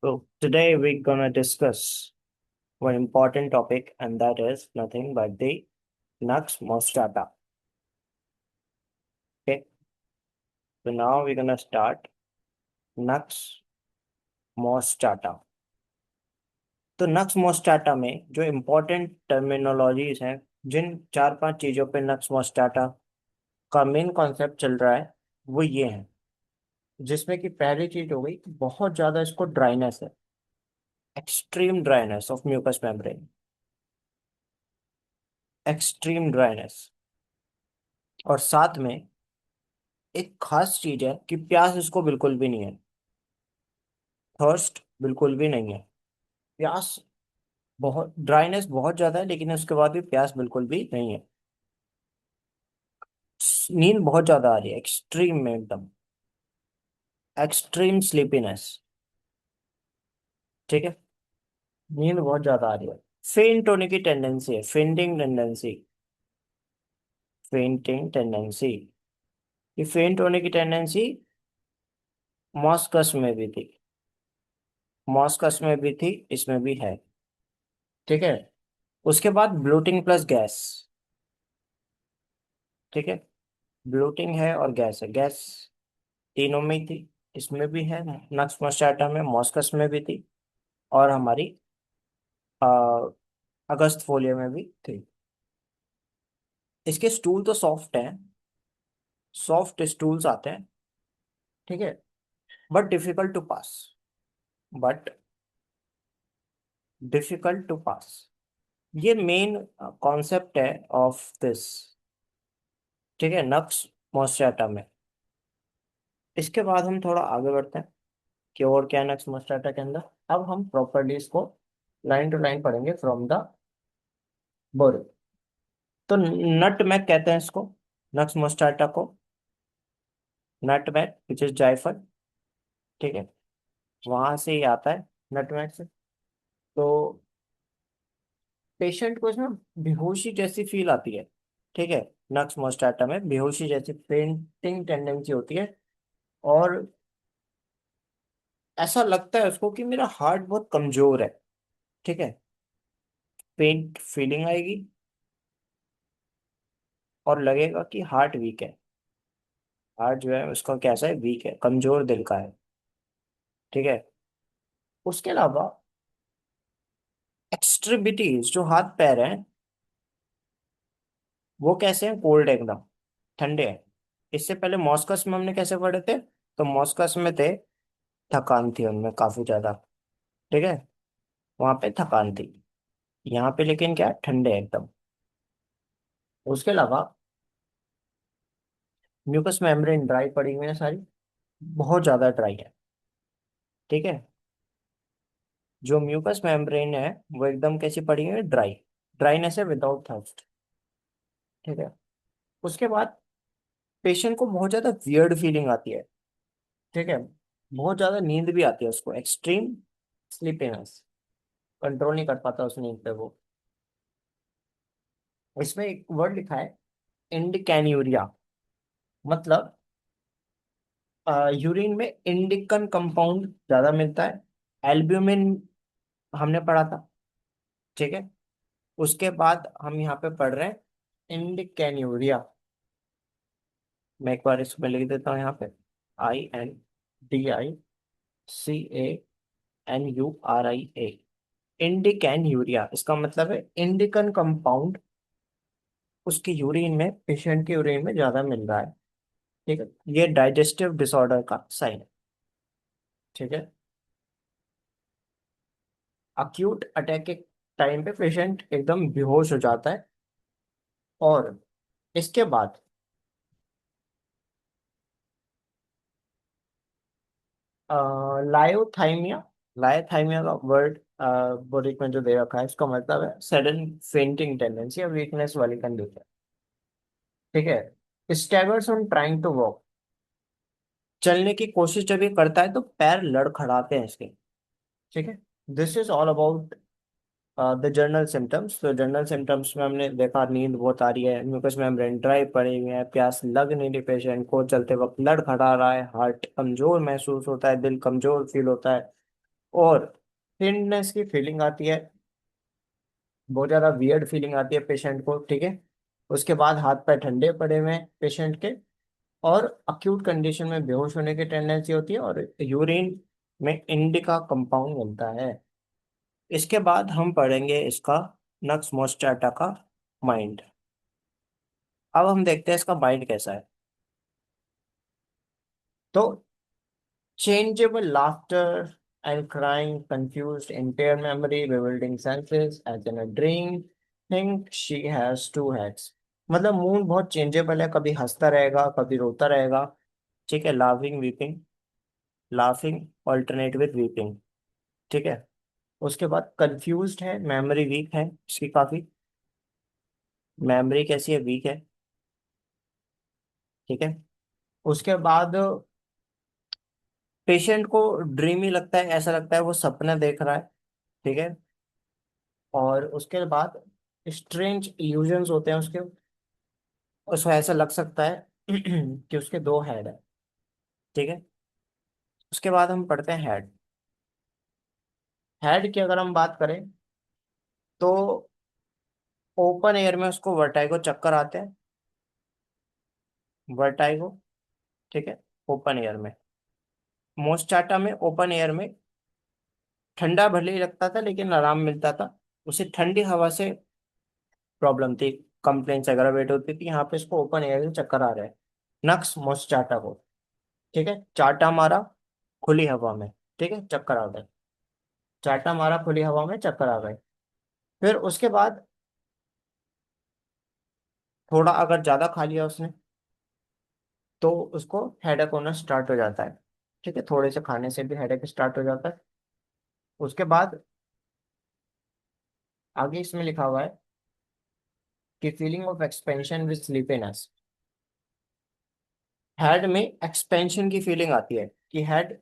So today we're gonna discuss one important topic, and that is nothing but the Nux mostata. Okay, so now we're gonna start Nux mostata. तो नक्स मोस्टाटा में जो important terminologies हैं, जिन चार पांच चीजों पे नक्स मोस्टाटा का मेन कॉन्सेप्ट चल रहा है, वो ये है। जिसमें कि पहली चीज हो गई कि बहुत ज्यादा इसको ड्राइनेस है, extreme dryness of mucous membrane, extreme dryness. और साथ में एक खास चीज है कि प्यास इसको बिल्कुल भी नहीं है, थर्स्ट बिल्कुल भी नहीं है। प्यास बहुत, ड्राइनेस बहुत ज्यादा है, लेकिन उसके बाद भी प्यास बिल्कुल भी नहीं है। नींद बहुत ज्यादा आ रही है, एक्सट्रीम में एकदम, एक्सट्रीम स्लीपीनेस। ठीक है, नींद बहुत ज्यादा आ रही है। फेंट होने की टेंडेंसी है, फेंटिंग टेंडेंसी, फेंटिंग टेंडेंसी। ये फेंट होने की टेंडेंसी मॉस्कस में भी थी, मॉस्कस में भी थी, इसमें भी है। ठीक है, उसके बाद ब्लोटिंग प्लस गैस। ठीक है, ब्लोटिंग है और गैस है, गैस तीनों में ही थी। इसमें भी है, नक्स मस्टार्टा में, मॉस्कस में भी थी, और हमारी आ, अगस्त फोलियो में भी थी। इसके स्टूल तो सॉफ्ट हैं, सॉफ्ट स्टूल्स आते हैं। ठीक है, but difficult to pass, but difficult to pass. ये मेन कॉन्सेप्ट है ऑफ दिस। ठीक है, नक्स मस्टार्टा में। इसके बाद हम थोड़ा आगे बढ़ते हैं कि और क्या नक्स मस्टार्टा के अंदर। अब हम प्रॉपर्ली इसको लाइन टू लाइन पढ़ेंगे फ्रॉम द बोरो। तो नटमेग कहते हैं इसको, नक्स मोस्टाटा को, नटमेग विच इज जायफल। ठीक है, वहां से ही आता है, नटमेग से। तो पेशेंट को इसमें बेहोशी जैसी फील आती है। ठीक है, नक्स मोस्टाटा में बेहोशी जैसी फेंटिंग टेंडेंसी होती है, और ऐसा लगता है उसको कि मेरा हार्ट बहुत कमजोर है। ठीक है, पेंट फीलिंग आएगी, और लगेगा कि हार्ट वीक है। हार्ट जो है उसका कैसा है, वीक है, कमजोर दिल का है। ठीक है, उसके अलावा एक्सट्रीमिटीज जो हाथ पैर हैं, वो कैसे हैं, कोल्ड एकदम, ठंडे हैं। इससे पहले मॉस्कस में हमने कैसे पढ़े थे, तो मॉस्कस में थे, थकान थी उनमें काफी ज्यादा। ठीक है, वहां पे थकान थी, यहाँ पे लेकिन क्या है, ठंडे हैं एकदम। उसके अलावा म्यूकस मेम्ब्रेन ड्राई पड़ी हुई है सारी, बहुत ज्यादा ड्राई है। ठीक है, जो म्यूकस मेम्ब्रेन है वो एकदम कैसी पड़ी हुई है, ड्राई, ड्राइनेस है विदाउट थर्स्ट। ठीक है, उसके बाद पेशेंट को बहुत ज्यादा वियर्ड फीलिंग आती है। ठीक है, बहुत ज्यादा नींद भी आती है उसको, एक्सट्रीम स्लीपीनेस, कंट्रोल नहीं कर पाता उस नींद पे वो। इसमें एक वर्ड लिखा है, इंडिकैन्यूरिया। मतलब यूरिन में इंडिकन कंपाउंड ज्यादा मिलता है, एल्ब्यूमिन हमने पढ़ा था। ठीक है, उसके बाद हम यहाँ पे पढ़ रहे हैं इंडिकैन्यूरिया। मैं एक बार इसमें लिख देता हूँ यहाँ पे, INDICANURIA, इंडिकैन्यूरिया। इसका मतलब है इंडिकन कंपाउंड उसकी यूरिन में, पेशेंट की यूरिन में ज्यादा मिल रहा है। ठीक है, ये डाइजेस्टिव डिसऑर्डर का साइन है। ठीक है, अक्यूट अटैक के टाइम पे पेशेंट एकदम बेहोश हो जाता है। और इसके बाद लायोथाइमिया, लायोथाइमिया का वर्ड बोरिक में जो दे रखा है, इसका मतलब है सडन फेंटिंग टेंडेंसी या वीकनेस वाली कंडीशन। ठीक है, स्टैगर्स ऑन ट्राइंग टू वॉक, चलने की कोशिश जब ये करता है तो पैर लड़खड़ाते हैं इसके। ठीक है, this is all about the general symptoms. तो जनरल सिम्टम्स में हमने देखा, नींद बहुत आ रही है, म्यूकस मेम्ब्रेन ड्राई पड़ी हुई है, प्यास लग नहीं रही पेशेंट को, चलते वक्त लड़खड़ा रहा है, हार्ट कमजोर महसूस होता है, दिल कमजोर फील होता है। और थिननेस की फीलिंग आती है, बहुत ज्यादा वियर्ड फीलिंग आती है पेशेंट को, ठीक है। उसके बाद हाथ पैर ठंडे पड़े हुए हैं पेशेंट के, और अक्यूट कंडीशन में बेहोश होने की टेंडेंसी होती है, और यूरिन में इंडिका कंपाउंड मिलता है। इसके बाद हम पढ़ेंगे इसका नक्स मोस्टाटा का माइंड। अब हम देखते हैं इसका माइंड कैसा है। तो changeable laughter and crying, confused, impaired memory, bewildering senses, as in a dream, think she has two heads। मतलब मूड बहुत चेंजेबल है, कभी हंसता रहेगा कभी रोता रहेगा, ठीक है। Laughing weeping, laughing alternate with weeping, ठीक है। उसके बाद कंफ्यूज्ड है, मेमोरी वीक है इसकी काफी, मेमोरी कैसी है, वीक है, ठीक है। उसके बाद पेशेंट को ड्रीमी लगता है, ऐसा लगता है वो सपना देख रहा है, ठीक है। और उसके बाद स्ट्रेंज इल्यूजन्स होते हैं उसके, उसको ऐसा लग सकता है कि उसके दो हेड है, ठीक है। उसके बाद हम पढ़ते हैं हेड। हेड की अगर हम बात करें तो ओपन एयर में उसको वर्टाइगो चक्कर आते हैं, वर्टाइगो, ठीक है, ओपन एयर में। मोस्टाटा में ओपन एयर में ठंडा भले ही लगता था लेकिन आराम मिलता था, उसे ठंडी हवा से प्रॉब्लम थी, कंप्लेन एग्रावेट होती थी। यहाँ पे इसको ओपन एयर में चक्कर आ रहा है, नक्स मोस्टाटा को, ठीक है। चाटा मारा खुली हवा में, ठीक है, चक्कर आ गए। चाटा मारा खुली हवा में, चक्कर आ गए। फिर उसके बाद थोड़ा अगर ज्यादा खा लिया उसने तो उसको हेडेक होना स्टार्ट हो जाता है, ठीक है। थोड़े से खाने से भी हेडेक स्टार्ट हो जाता है। उसके बाद आगे इसमें लिखा हुआ है कि feeling of expansion with sleepiness. Head में एक्सपेंशन की फीलिंग आती है कि हेड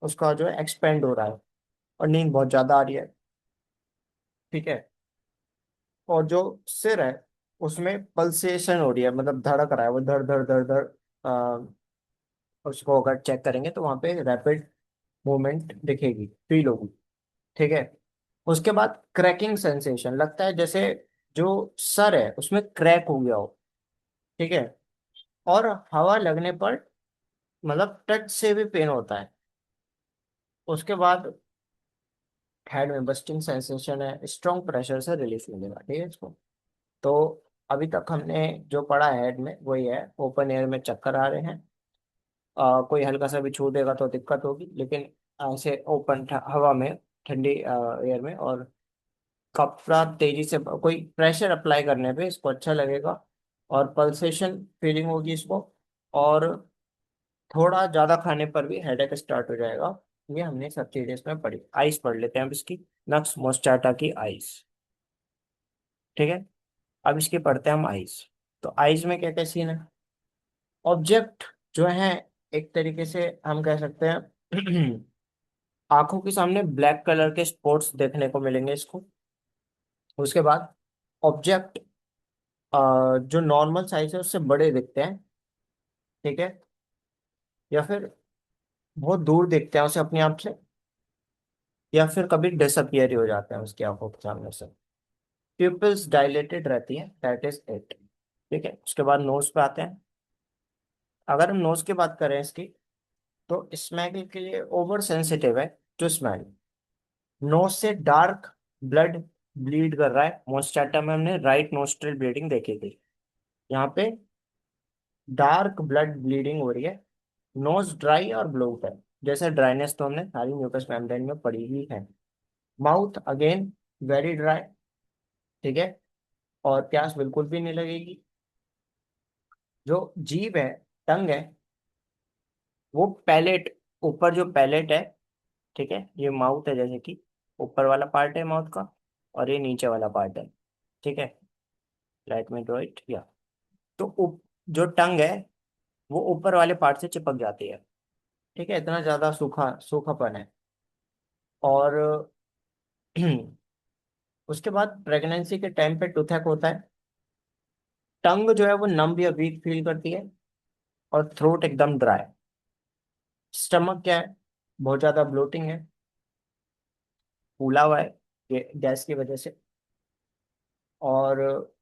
उसका जो है एक्सपेंड हो रहा है, और नींद बहुत ज्यादा आ रही है, ठीक है। और जो सिर है उसमें पल्सेशन हो रही है, मतलब धड़क रहा है वो, धड़ धड़ धड़ धड़। उसको अगर चेक करेंगे तो वहां पे रैपिड मूवमेंट दिखेगी, फील होगी, ठीक है। उसके बाद क्रैकिंग सेंसेशन, लगता है जैसे जो सर है उसमें क्रैक हो गया हो, ठीक है। और हवा लगने पर मतलब टच से भी पेन होता है। उसके बाद हेड में बस्टिंग सेंसेशन है, स्ट्रॉन्ग प्रेशर से रिलीफ मिलेगा, ठीक है इसको। तो अभी तक हमने जो पढ़ा है हेड में वही है, ओपन एयर में चक्कर आ रहे हैं, कोई हल्का सा भी छू देगा तो दिक्कत होगी, लेकिन ऐसे ओपन हवा में, ठंडी एयर में, और कपड़ा तेजी से कोई प्रेशर अप्लाई करने पे इसको अच्छा लगेगा, और पल्सेशन फीलिंग होगी इसको, और थोड़ा ज्यादा खाने पर भी हेडेक स्टार्ट हो जाएगा। ये हमने सब चीजें इसमें पढ़ी। आइस पढ़ लेते हैं अब इसकी, नक्स मोस्टाटा की आइस, ठीक है। अब इसकी पढ़ते हैं हम आइस। तो आइस में क्या क्या सीन है, ऑब्जेक्ट जो है, एक तरीके से हम कह सकते हैं आंखों के सामने ब्लैक कलर के स्पॉट्स देखने को मिलेंगे इसको। उसके बाद ऑब्जेक्ट जो नॉर्मल साइज है उससे बड़े दिखते हैं, ठीक है, या फिर बहुत दूर दिखते हैं उसे अपने आप से, या फिर कभी डिसअपियर ही हो जाते हैं उसकी आंखों के सामने से। प्यूपिल्स डायलेटेड रहती है, दैट इज इट, ठीक है। उसके बाद नोज पे आते हैं। अगर हम नोज की बात करें इसकी, तो स्मेल के लिए ओवर सेंसिटिव है टू स्मेल। नोज से डार्क ब्लड ब्लीड कर रहा है, मोस्टाटा में हमने राइट नोस्ट्रल ब्लीडिंग देखी थी, यहाँ पे डार्क ब्लड ब्लीडिंग हो रही है। नोज ड्राई और ब्लोट है, जैसे ड्राइनेस तो हमने सारी म्यूकस मेम्ब्रेन में पड़ी ही है। माउथ अगेन वेरी ड्राई, ठीक है, और प्यास बिल्कुल भी नहीं लगेगी। जो जीभ है, टंग है, वो पैलेट, ऊपर जो पैलेट है, ठीक है, ये माउथ है जैसे कि ऊपर वाला पार्ट है माउथ का, और ये नीचे वाला पार्ट है, ठीक है। लाइट में ड्रॉ इट या, तो जो टंग है वो ऊपर वाले पार्ट से चिपक जाती है, ठीक है, इतना ज्यादा सूखापन है। और उसके बाद प्रेगनेंसी के टाइम पे टूथेक होता है। टंग जो है वो नम या वीक फील करती है, और थ्रोट एकदम ड्राई। स्टमक क्या है, बहुत ज्यादा ब्लोटिंग है, फूला हुआ है गैस की वजह से। और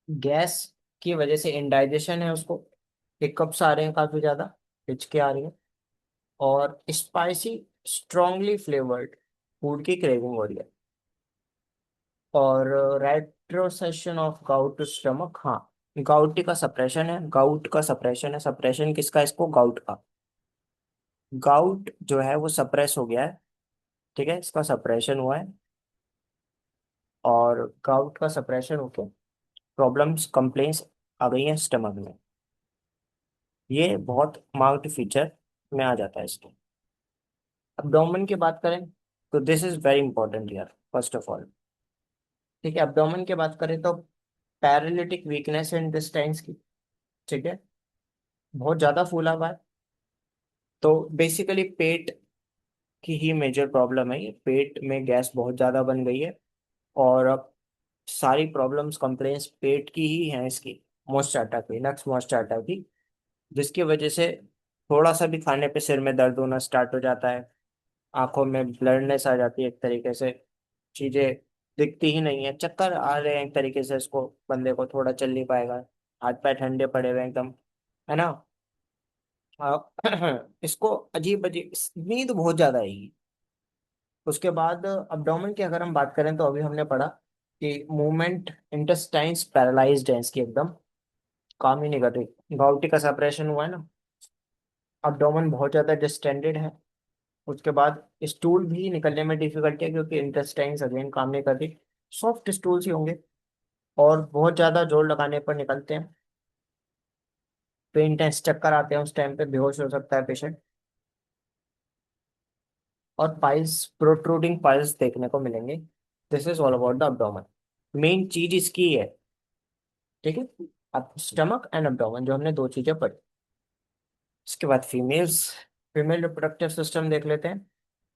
गैस की वजह से इंडाइजेशन है उसको, हिकअप्स आ रहे हैं काफी ज्यादा, हिचके आ रही है। और स्पाइसी स्ट्रांगली फ्लेवर्ड फूड की क्रेविंग हो रही है। और रेट्रोसेशन ऑफ गाउट टू स्टमक, हाँ, गाउटी का सप्रेशन है, गाउट का सप्रेशन है। सप्रेशन किसका? इसको गाउट का। गाउट जो है वो सप्रेस हो गया है, ठीक है, इसका सप्रेशन हुआ है। और गाउट का सप्रेशन होके प्रॉब्लम्स कंप्लेंट्स आ गई हैं स्टमक में। ये बहुत मार्क्ड फीचर में आ जाता है इसके। अब्डोमेन की बात करें तो दिस इज वेरी इंपॉर्टेंट यार, फर्स्ट ऑफ ऑल। ठीक है, अब्डोमेन की बात करें तो पैरालिटिक वीकनेस इन इंटेस्टाइन्स की, ठीक है, बहुत ज्यादा फूला हुआ है। तो बेसिकली पेट की ही मेजर प्रॉब्लम है ये, पेट में गैस बहुत ज्यादा बन गई है। और अब सारी प्रॉब्लम्स कंप्लेंट्स पेट की ही हैं इसकी, मोस्टाटा की, नक्स मोस्टाटा की, जिसकी वजह से थोड़ा सा भी खाने पे सिर में दर्द होना स्टार्ट हो जाता है, आंखों में ब्लरनेस आ जाती है एक तरीके से, चीजें दिखती ही नहीं है, चक्कर आ रहे हैं एक तरीके से, इसको बंदे को थोड़ा चल नहीं पाएगा, हाथ पैर ठंडे पड़े हुए हैं एकदम, है ना। इसको अजीब अजीब नींद बहुत ज्यादा आएगी। उसके बाद अब्डोमेन की अगर हम बात करें तो अभी हमने पढ़ा कि मूवमेंट इंटेस्टाइन्स पैरालाइज्ड है इसकी एकदम, काम ही नहीं कर रही, गाउटी का सेपरेशन हुआ है ना। अब्डोमेन बहुत ज्यादा डिस्टेंडेड है। उसके बाद स्टूल भी निकलने में डिफिकल्टी है क्योंकि इंटेस्टाइन्स अगेन काम नहीं कर रही, सॉफ्ट स्टूल्स ही होंगे। और बहुत ज्यादा जोर लगाने पर निकलते हैं, पेन टेंस चक्कर आते हैं, उस टाइम पे बेहोश हो सकता है पेशेंट। और पाइल्स, प्रोट्रूडिंग पाइल्स देखने को मिलेंगे। This is all about the abdomen। Main चीज इसकी है, ठीक है, अब स्टमक एंड abdomen जो हमने दो चीजें पढ़ी। इसके बाद फीमेल्स, फीमेल रिप्रोडक्टिव सिस्टम देख लेते हैं।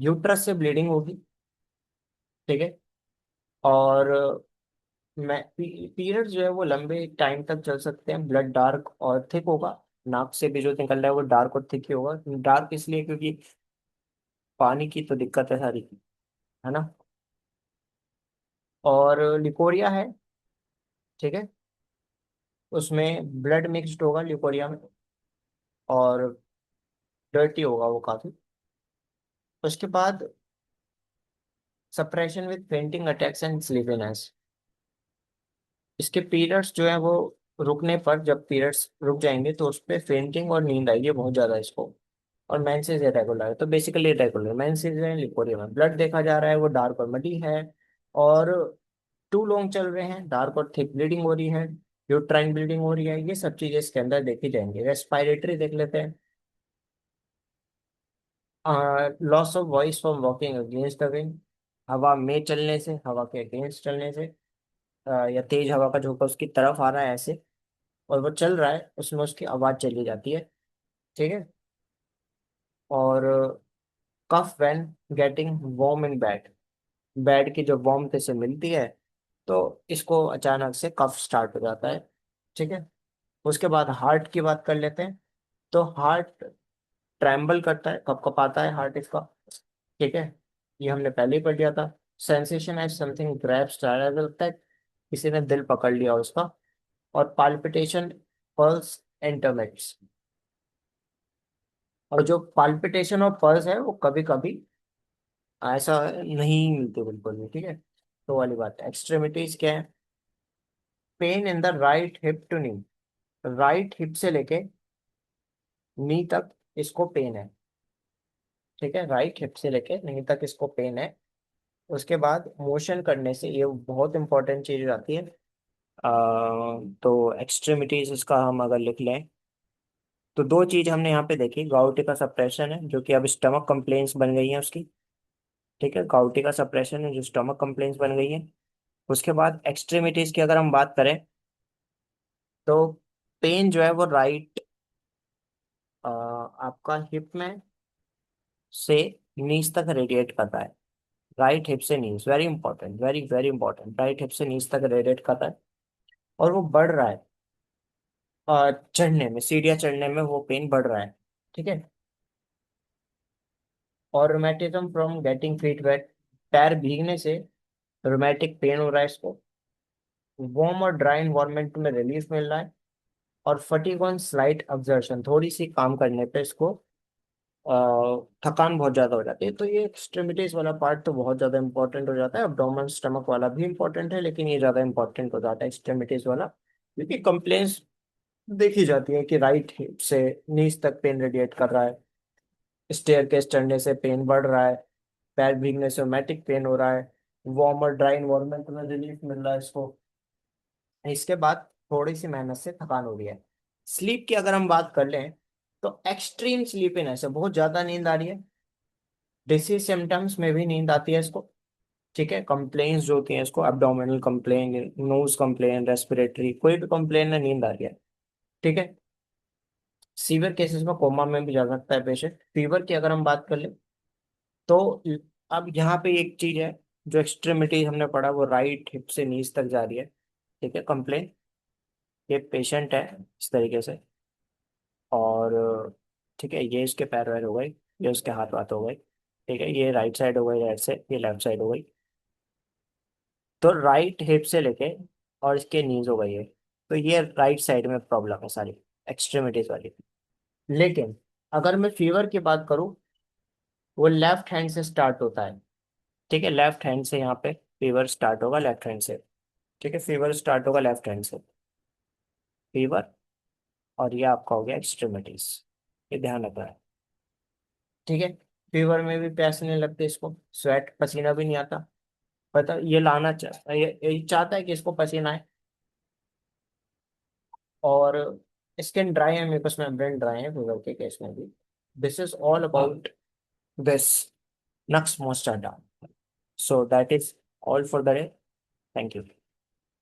यूट्रस से ब्लीडिंग होगी, ठीक है। और मैं पीरियड जो है वो लंबे टाइम तक चल सकते हैं, ब्लड डार्क और थिक होगा, नाक से भी जो निकल रहा है वो डार्क और थिक ही होगा। डार्क इसलिए क्योंकि पानी की तो दिक्कत है सारी, है ना। और लिकोरिया है, ठीक है, उसमें ब्लड मिक्स्ड होगा लिकोरिया में, और डर्टी होगा वो काफी। उसके बाद suppression with fainting attacks and sleepiness. इसके पीरियड्स जो है वो रुकने पर, जब पीरियड्स रुक जाएंगे तो उस पर फेंटिंग और नींद आएगी बहुत ज्यादा इसको। और मेंसेस इरेगुलर है, तो बेसिकली इरेगुलर मेंसेस है, लिकोरिया में ब्लड देखा जा रहा है वो डार्क और मडी है। और टू लॉन्ग चल रहे हैं, डार्क और थिक ब्लीडिंग हो रही है, यूट्राइन ब्लीडिंग हो रही है, ये सब चीजें इसके अंदर देखी जाएंगी। रेस्पिरेटरी देख लेते हैं। Loss of voice from walking against the wind, हवा में चलने से, हवा के अगेंस्ट चलने से, या तेज हवा का झोंका उसकी तरफ आ रहा है ऐसे, और वो चल रहा है, उसमें उसकी आवाज चली जाती है, ठीक है। और cough when getting warm in bed, bed की जो वार्मथ से मिलती है तो इसको अचानक से कफ स्टार्ट हो जाता है, ठीक है। उसके बाद हार्ट की बात कर लेते हैं। तो हार्ट ट्रैम्बल करता है, कप कपाता है हार्ट इसका, ठीक है, ये हमने पहले ही पढ़ लिया था। सेंसेशन एज समथिंग ग्रैब्स, ऐसा लगता है किसी ने दिल पकड़ लिया उसका। और पाल्पिटेशन, पल्स इंटरमिट्स। और जो पाल्पिटेशन और पल्स है वो कभी कभी ऐसा नहीं मिलते बिल्कुल भी, ठीक है। तो वाली बात है। एक्सट्रीमिटीज क्या है? Pain in the right hip to knee, right hip से लेके नी तक इसको पेन है, ठीक है, राइट हिप से लेके नी तक इसको पेन है। उसके बाद मोशन करने से, ये बहुत इंपॉर्टेंट चीज हो जाती है। तो एक्सट्रीमिटीज इसका हम अगर लिख लें तो दो चीज हमने यहाँ पे देखी, गाउटी का सप्रेशन है जो कि अब स्टमक कंप्लेंट्स बन गई है उसकी, ठीक है, गाउटी का सप्रेशन है जो स्टमक कंप्लेंट्स बन गई है। उसके बाद एक्सट्रीमिटीज की अगर हम बात करें तो पेन जो है वो राइट, आपका हिप में से नीज तक रेडिएट करता है, राइट हिप से knees, very important, very very important, right hip से नीज तक रेडिएट करता है। और वो बढ़ रहा है, चढ़ने में, सीढ़ियाँ चढ़ने में वो पेन बढ़ रहा है, ठीक है। और rheumatism from getting feet wet, पैर भीगने से रोमेटिक पेन हो रहा है इसको। वार्म और ड्राई इन्वायरमेंट में रिलीफ मिल रहा है। और फटीग ऑन स्लाइट एक्सर्शन, थोड़ी सी काम करने पे इसको थकान बहुत ज्यादा हो जाती है। तो ये एक्सट्रीमिटीज वाला पार्ट तो बहुत ज्यादा इंपॉर्टेंट हो जाता है। एब्डोमेन स्टमक वाला भी इंपॉर्टेंट है, लेकिन ये ज्यादा इंपॉर्टेंट हो जाता है एक्सट्रीमिटीज वाला, क्योंकि कंप्लेंट्स देखी जाती है कि राइट हिप से नीज तक पेन रेडिएट कर रहा है, स्टेयर केस चढ़ने से पेन बढ़ रहा है, पैर भीगने से रोमेटिक पेन हो रहा है, वार्म और ड्राई इन्वायरमेंट में रिलीफ मिल रहा है इसको। इसके बाद थोड़ी सी मेहनत से थकान हो रही है। स्लीप की अगर हम बात कर लें, तो एक्सट्रीम स्लीपीनेस है, बहुत ज्यादा नींद आ रही है। डिसीज सिम्टम्स में भी नींद आती है इसको। ठीक है, कंप्लेन्स जो होती हैं इसको, abdominal complaint, nose complaint, respiratory, कोई भी कंप्लेन है, नींद आ रही है। ठीक है। सीवियर केसेस में कोमा में भी जा सकता है पेशेंट। फीवर की अगर हम बात कर ले, तो अब यहाँ पे एक चीज है, जो एक्सट्रीमिटी हमने पढ़ा वो राइट हिप से नीज तक जा रही है। ठीक है, कंप्लेन, ये पेशेंट है इस तरीके से। और ठीक है, ये इसके पैर वैर हो गए, ये उसके हाथ वाथ हो गए। ठीक है, ये राइट साइड हो गई, राइट से ये लेफ्ट साइड हो गई। तो राइट हिप से लेके और इसके नीज हो गई है। तो ये राइट साइड में प्रॉब्लम है सारी, एक्सट्रीमिटीज वाली। लेकिन अगर मैं फीवर की बात करूँ, वो लेफ्ट हैंड से स्टार्ट होता है। ठीक है, लेफ्ट हैंड से यहाँ पे फीवर स्टार्ट होगा, लेफ्ट हैंड से। ठीक है, फीवर स्टार्ट होगा लेफ्ट हैंड से, फीवर। और ये आपका हो गया एक्सट्रीमिटीज, ये ध्यान रखना है। ठीक है, फीवर में भी प्यास नहीं लगती इसको, स्वेट पसीना भी नहीं आता। पता ये लाना चाहता है, ये चाहता है कि इसको पसीना आए। और स्किन ड्राई है, म्यूकस मेम्ब्रेन ड्राई है फीवर के केस में भी। This is all about this nux moschata. So that is all for the day. Thank you.